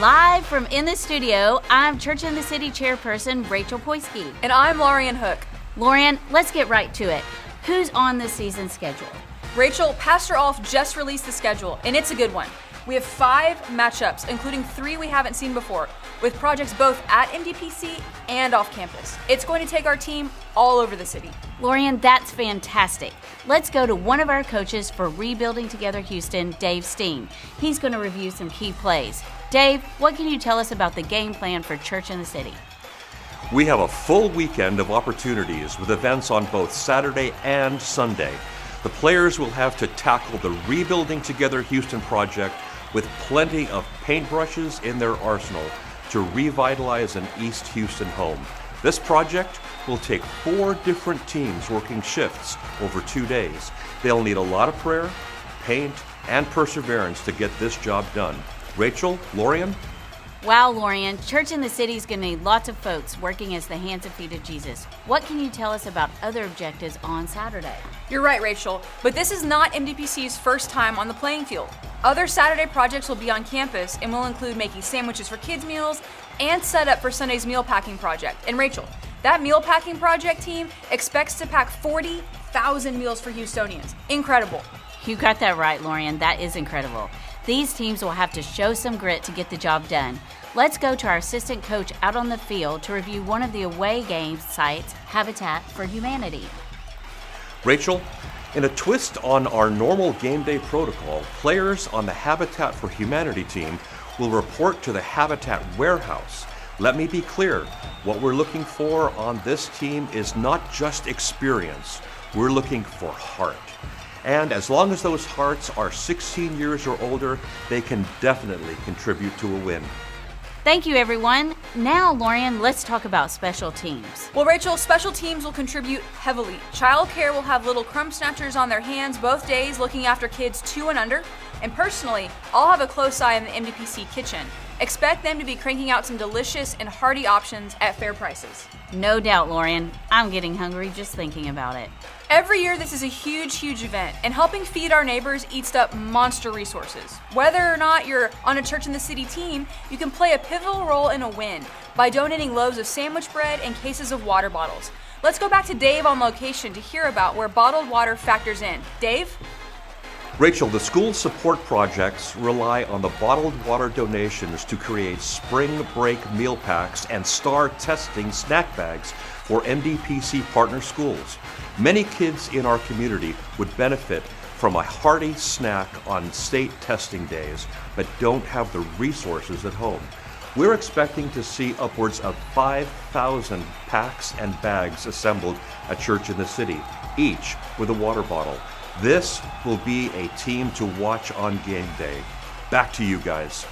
Live from in the studio, I'm Church in the City chairperson Rachel Poisky. And I'm Lorian Hook. Lorian, let's get right to it. Who's on this season's schedule? Rachel, Pastor Alf just released the schedule, and it's a good one. We have 5 matchups, including 3 we haven't seen before, with projects both at MDPC and off campus. It's going to take our team all over the city. Lorian, that's fantastic. Let's go to one of our coaches for Rebuilding Together Houston, Dave Steen. He's going to review some key plays. Dave, what can you tell us about the game plan for Church in the City? We have a full weekend of opportunities with events on both Saturday and Sunday. The players will have to tackle the Rebuilding Together Houston project with plenty of paintbrushes in their arsenal to revitalize an East Houston home. This project will take 4 different teams working shifts over 2 days. They'll need a lot of prayer, paint, and perseverance to get this job done. Rachel, Lorian? Wow, Lorian, Church in the City is going to need lots of folks working as the hands and feet of Jesus. What can you tell us about other objectives on Saturday? You're right, Rachel, but this is not MDPC's first time on the playing field. Other Saturday projects will be on campus and will include making sandwiches for kids' meals and set up for Sunday's meal packing project. And Rachel, that meal packing project team expects to pack 40,000 meals for Houstonians. Incredible. You got that right, Lorian. That is incredible. These teams will have to show some grit to get the job done. Let's go to our assistant coach out on the field to review one of the away game sites, Habitat for Humanity. Rachel, in a twist on our normal game day protocol, players on the Habitat for Humanity team will report to the Habitat warehouse. Let me be clear, what we're looking for on this team is not just experience, we're looking for heart. And as long as those hearts are 16 years or older, they can definitely contribute to a win. Thank you, everyone. Now, Lorian, let's talk about special teams. Well, Rachel, special teams will contribute heavily. Child care will have little crumb snatchers on their hands both days looking after kids 2 and under. And personally, I'll have a close eye on the MDPC kitchen. Expect them to be cranking out some delicious and hearty options at fair prices. No doubt, Lorian. I'm getting hungry just thinking about it. Every year, this is a huge event, and helping feed our neighbors eats up monster resources. Whether or not you're on a Church in the City team, you can play a pivotal role in a win by donating loaves of sandwich bread and cases of water bottles. Let's go back to Dave on location to hear about where bottled water factors in. Dave? Rachel, the school support projects rely on the bottled water donations to create spring break meal packs and STAR testing snack bags for MDPC partner schools. Many kids in our community would benefit from a hearty snack on state testing days, but don't have the resources at home. We're expecting to see upwards of 5,000 packs and bags assembled at Church in the City, each with a water bottle. This will be a team to watch on game day. Back to you guys.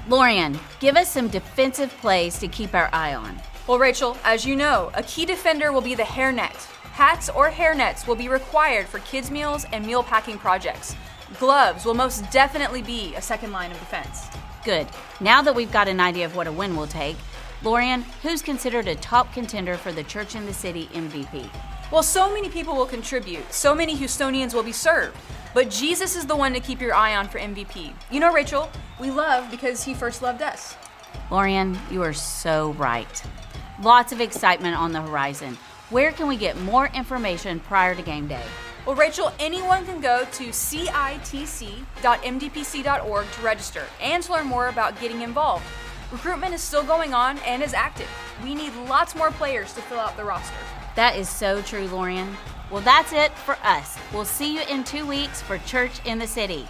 Lorian, give us some defensive plays to keep our eye on. Well, Rachel, as you know, a key defender will be the hairnet. Hats or hairnets will be required for kids' meals and meal packing projects. Gloves will most definitely be a second line of defense. Good. Now that we've got an idea of what a win will take, Lorian, who's considered a top contender for the Church in the City MVP? Well, so many people will contribute. So many Houstonians will be served. But Jesus is the one to keep your eye on for MVP. You know, Rachel, we love because he first loved us. Lorian, you are so right. Lots of excitement on the horizon. Where can we get more information prior to game day? Well, Rachel, anyone can go to CITC.mdpc.org to register and to learn more about getting involved. Recruitment is still going on and is active. We need lots more players to fill out the roster. That is so true, Lorian. Well, that's it for us. We'll see you in 2 weeks for Church in the City.